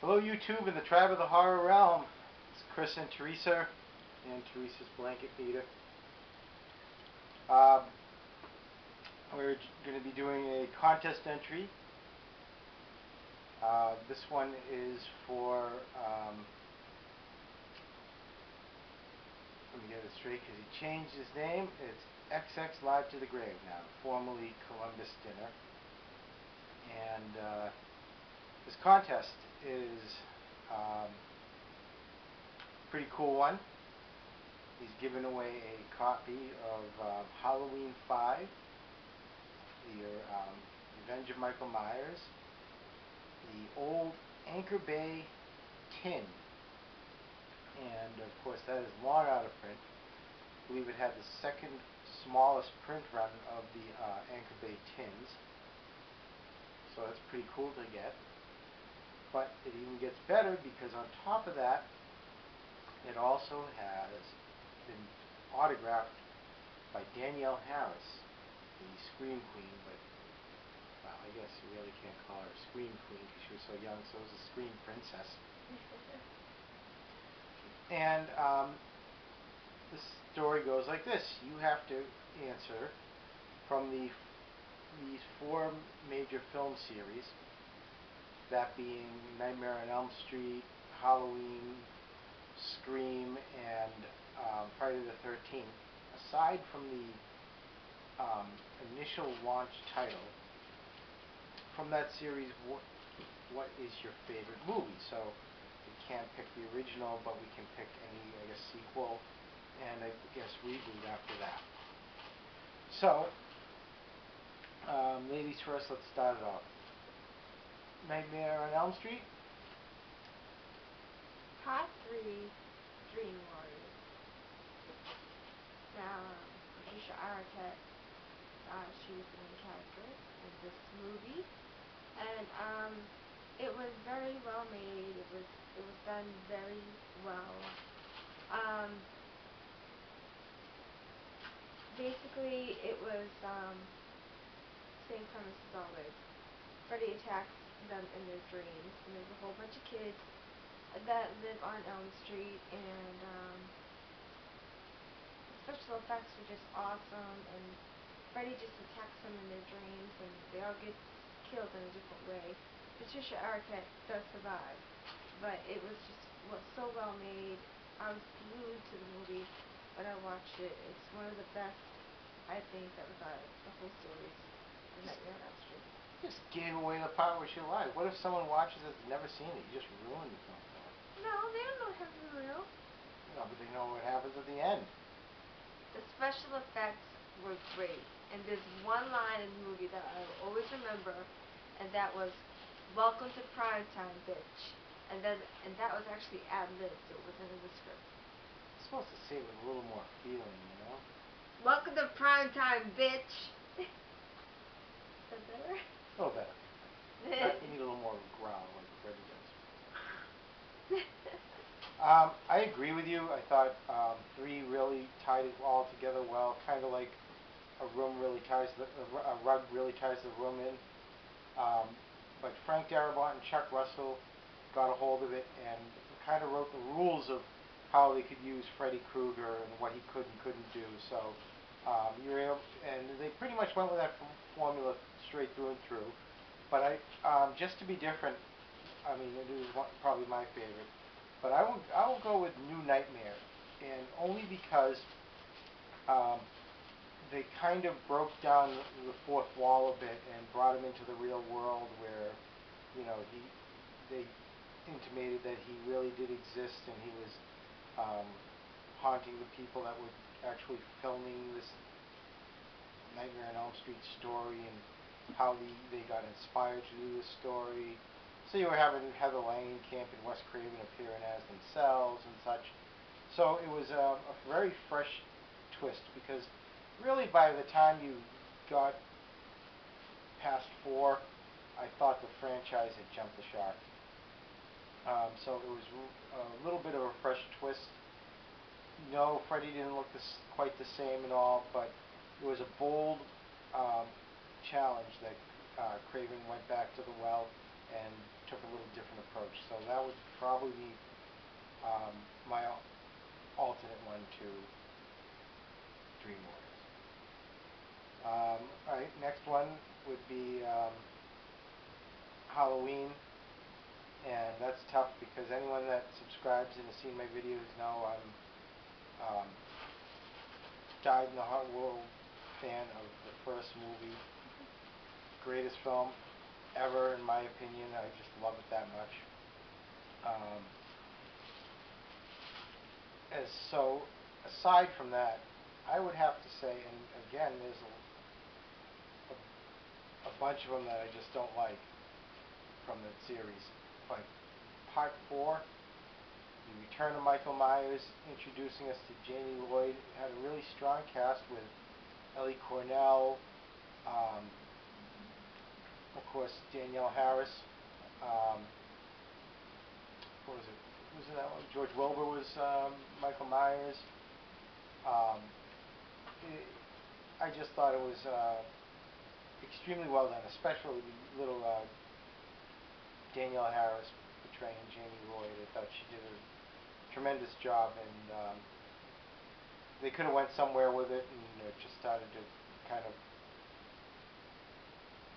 Hello YouTube and the tribe of the horror realm. It's Chris and Teresa Teresa's blanket beater. We're going to be doing a contest entry. This one is for, let me get it straight because he changed his name. It's XxLiveFromTheGrave now, formerly ColumbusDinner. And this contest is a pretty cool one. He's given away a copy of Halloween 5, the Revenge of Michael Myers, the old Anchor Bay tin, and of course that is long out of print. I believe it had the second smallest print run of the Anchor Bay tins, so that's pretty cool to get. But it even gets better because on top of that, it also has been autographed by Danielle Harris, the Scream Queen, but well, I guess you really can't call her a Scream Queen because she was so young, so it was a Scream Princess. And the story goes like this. You have to answer from these 4 major film series, that being Nightmare on Elm Street, Halloween, Scream, and Friday the 13th. Aside from the initial launch title, from that series, what is your favorite movie? So we can't pick the original, but we can pick any, I guess, sequel, and I guess reboot after that. So, ladies first, let's start it off. Nightmare on Elm Street? Part 3, Dream Warriors. Now, Patricia Arquette, she was the main character in this movie, and it was very well made. It was done very well. Basically, it was same premise as always. Freddy attacks them in their dreams, and there's a whole bunch of kids that live on Elm Street, and the special effects were just awesome, and Freddy just attacks them in their dreams, and they all get killed in a different way. Patricia Arquette does survive, but it was just so well made. I was glued to the movie when I watched it. It's one of the best, I think, that was out of the whole series of Nightmare on Elm Street. Just gave away the part where she lied. What if someone watches it that's never seen it? You just ruined the film for them. No, they don't know what happens in the real. No, but they know what happens at the end. The special effects were great, and there's one line in the movie that I will always remember, and that was, "Welcome to primetime, bitch." And that was actually ad-libbed, so it wasn't in the script. You're supposed to say it with a little more feeling, you know? Welcome to primetime, bitch. Is that better? A little better. You need a little more growl like Freddy does. I agree with you. I thought 3 really tied it all together well, kind of like a rug really ties the room in. But Frank Darabont and Chuck Russell got a hold of it and kind of wrote the rules of how they could use Freddy Krueger and what he could and couldn't do. So you're able, and they pretty much went with that formula straight through and through. But just to be different, I mean, it is probably my favorite. But I will go with New Nightmare, and only because they kind of broke down the 4th wall a bit and brought him into the real world, where they intimated that he really did exist and he was haunting the people that were actually filming this Nightmare on Elm Street story, and how they got inspired to do this story. So you were having Heather Langenkamp and Wes Craven appearing as themselves and such. So it was a very fresh twist, because really by the time you got past 4, I thought the franchise had jumped the shark. So it was a little bit of a fresh twist. No, Freddy didn't look quite the same at all, but it was a bold challenge that Craven went back to the well and took a little different approach. So that would probably be my alternate one to Dream Warriors. Alright, next one would be Halloween, and that's tough because anyone that subscribes and has seen my videos know I'm dyed-in-the-heart world fan of the first movie. Greatest film ever, in my opinion. I just love it that much. So aside from that, I would have to say, and again, there's a bunch of them that I just don't like from the series, but Part 4, the return of Michael Myers, introducing us to Jamie Lloyd, had a really strong cast with Ellie Cornell, of course Danielle Harris, what was it? Was it that one? George Wilbur was Michael Myers. I just thought it was extremely well done, especially the little Danielle Harris portraying Jamie Lloyd. I thought she did a tremendous job, and they could have went somewhere with it, and it just started to kind of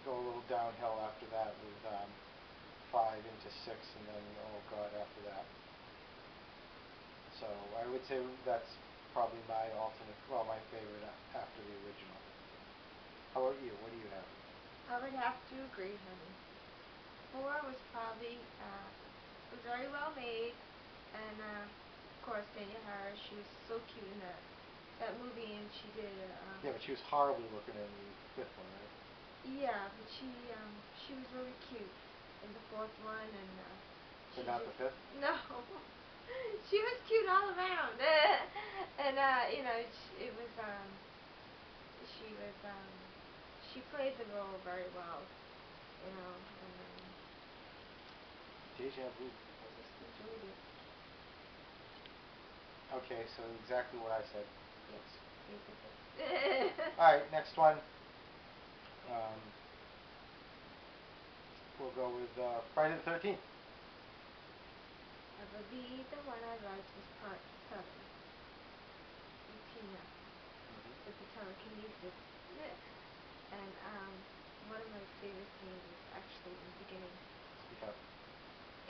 go a little downhill after that with 5 into 6, and then oh god after that. So I would say that's probably my alternate, well, my favorite after the original. How about you? What do you have? I would have to agree, honey. 4 was probably, was very well made, and of course Danielle Harris, she was so cute in that movie, and she did. Yeah, but she was horribly looking in the 5th one, right? Yeah, but she was really cute in the 4th one, and But not the 5th? No. She was cute all around. And you know, it was she played the role very well, you know, and Deja vu. I just enjoyed it. Okay, so exactly what I said. Yes, basically. Alright, next one. We'll go with Friday the 13th. I believe the one I liked was Part 7. With Tina. With the telekinesis. And one of my favorite scenes was actually in the beginning. Speak up.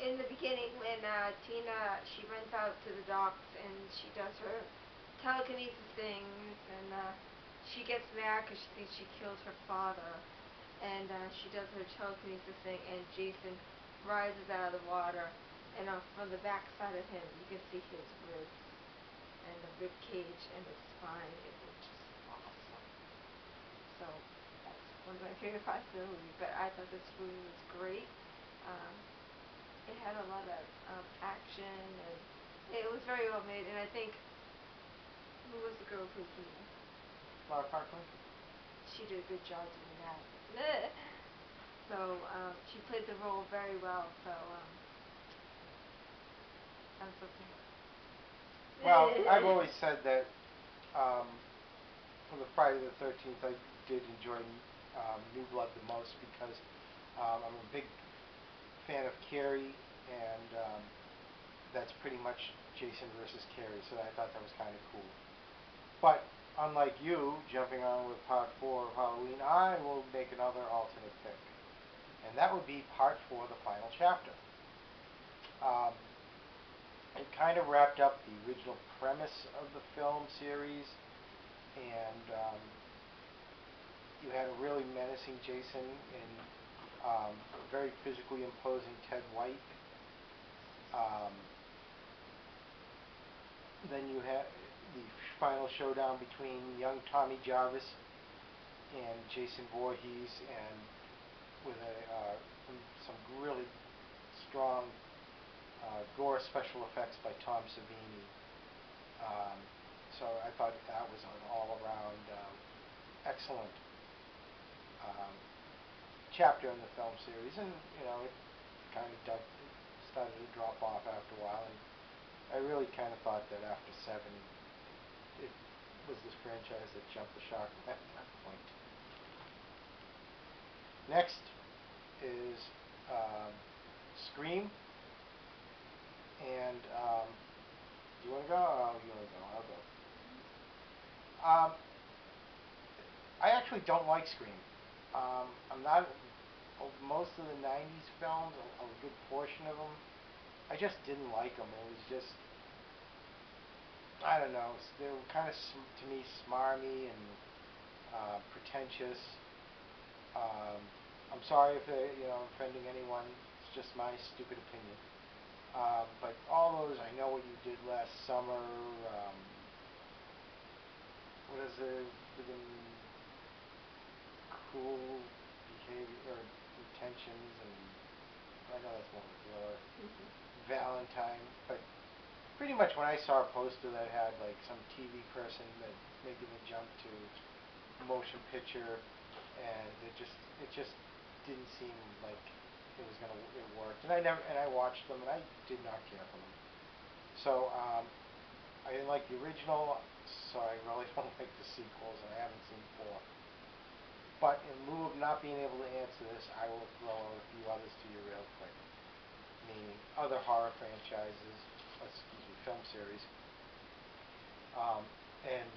In the beginning, when Tina, she runs out to the docks and she does her telekinesis things, and she gets mad because she thinks she killed her father, and she does her telekinesis thing, and Jason rises out of the water, and from the back side of him, you can see his ribs and the rib cage and his spine. It was just awesome. So that's one of my favorite parts of the movie. But I thought this movie was great. It had a lot of action, and it was very well made. And I think, who was the girl who played Tina? Laura Parkland? She did a good job doing that. So she played the role very well. So I'm so proud. Well, I've always said that for the Friday the 13th, I did enjoy New Blood the most because I'm a big fan of Carrie, and that's pretty much Jason versus Carrie, so I thought that was kind of cool. But unlike you, jumping on with Part 4 of Halloween, I will make another alternate pick, and that would be Part 4, the final chapter. It kind of wrapped up the original premise of the film series, and you had a really menacing Jason and very physically imposing Ted White. Then you had the final showdown between young Tommy Jarvis and Jason Voorhees, and with some really strong gore special effects by Tom Savini. So I thought that was an all-around excellent chapter in the film series, and you know, it kind of started to drop off after a while, and I really kind of thought that after 7 it was this franchise that jumped the shark at that point. Next is actually don't like Scream. I'm not, most of the 90s films, a good portion of them, I just didn't like them. It was just, I don't know, they were kind of, to me, smarmy and pretentious. Um, I'm sorry if they're, offending anyone. It's just my stupid opinion. But all those, I Know What You Did Last Summer, what is it, Cruel Behavior, or Intentions, and I know that's more of a thriller. Valentine, but pretty much when I saw a poster that had like some TV person that making the jump to motion picture, and it just didn't seem like it worked. And I watched them and I did not care for them. So I didn't like the original, so I really don't like the sequels, and I haven't seen 4. But in lieu of not being able to answer this, I will throw out a few others to you real quick. Meaning other horror franchises, film series, and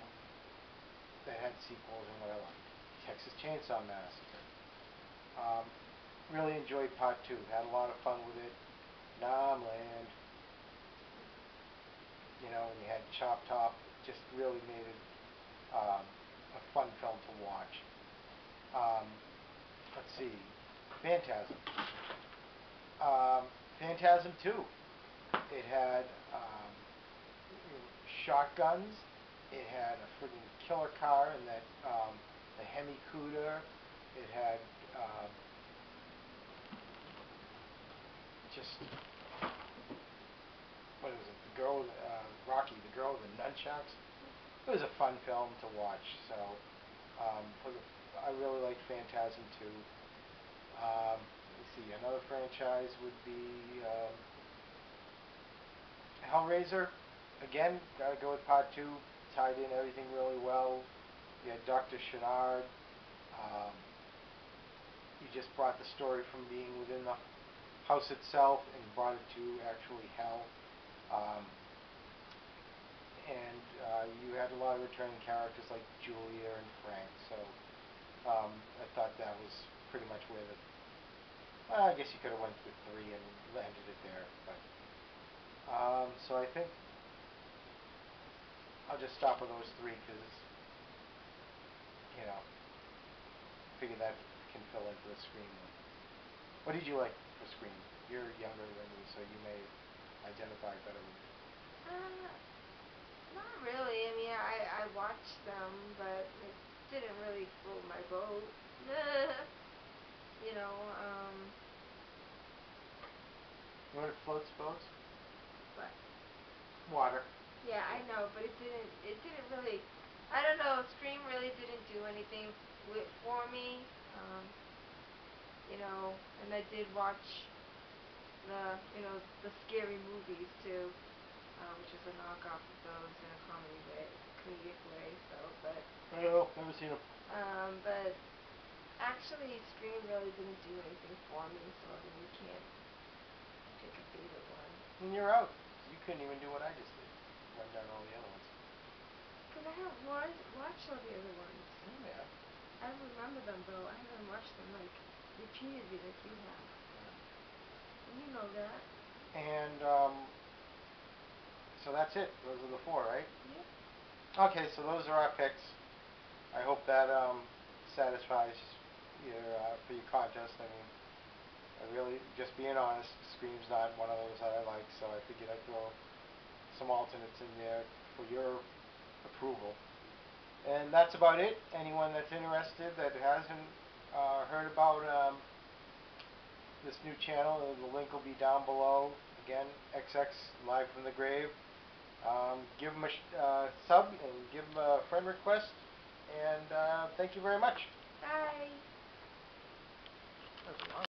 that had sequels and what I liked. Texas Chainsaw Massacre. Really enjoyed Part 2. Had a lot of fun with it. Nom Land. And you had Chop Top. Just really made it a fun film to watch. Let's see. Phantasm. Phantasm 2. It had shotguns. It had a friggin' killer car in that the Hemi Cuda. It had just, what is it? The girl with Rocky, the girl with the nunchucks. It was a fun film to watch. So I really liked Phantasm 2. Let's see, another franchise would be Hellraiser. Again, gotta go with Part 2. Tied in everything really well. You had Dr. Channard. You just brought the story from being within the house itself and brought it to actually hell. And you had a lot of returning characters like Julia and Frank. So I thought that was pretty much where I guess you could have went with 3 and landed it there. But so I think I'll just stop with those 3 because, figure that can fill in for the Scream one. What did you like for Scream? You're younger than me, so you may identify better with it. Not really. I mean, I watched them, but it didn't really float my boat. You know, You know what floats boats? but Water. yeah, I know, but it didn't really. I don't know. Scream really didn't do anything for me. And I did watch the scary movies too, which is a knockoff of those in a comedic way. So, but Well, never seen them. but actually, Scream really didn't do anything for me. So I mean, you can't pick a favorite one. And you're out. You couldn't even do what I just did. Run down all the other ones. Because I have watched all the other ones. Yeah. I remember them though. I haven't watched them like repeatedly like you have. And you know that. And so that's it. Those are the 4, right? Yeah. Okay, so those are our picks. I hope that satisfies your for your contest. I mean, I really, just being honest, Scream's not one of those that I like, so I figured I'd throw some alternates in there for your approval. And that's about it. Anyone that's interested that hasn't heard about this new channel, the link will be down below. Again, XxLiveFromTheGrave. Give them a sub and give them a friend request. And thank you very much. Bye. That's a lot.